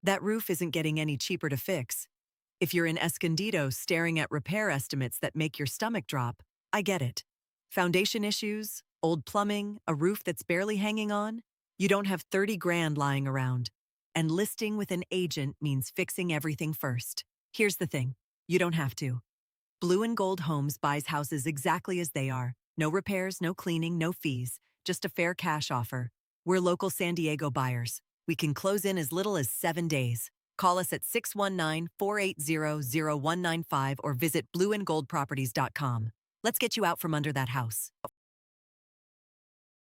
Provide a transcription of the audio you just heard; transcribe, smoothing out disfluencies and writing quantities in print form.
That roof isn't getting any cheaper to fix. If you're in Escondido staring at repair estimates that make your stomach drop, I get it. Foundation issues, old plumbing, a roof that's barely hanging on? You don't have 30 grand lying around. And listing with an agent means fixing everything first. Here's the thing, you don't have to. Blue and Gold Homes buys houses exactly as they are. No repairs, no cleaning, no fees, just a fair cash offer. We're local San Diego buyers. We can close in as little as 7 days. Call us at 619-480-0195 or visit blueandgoldproperties.com. Let's get you out from under that house.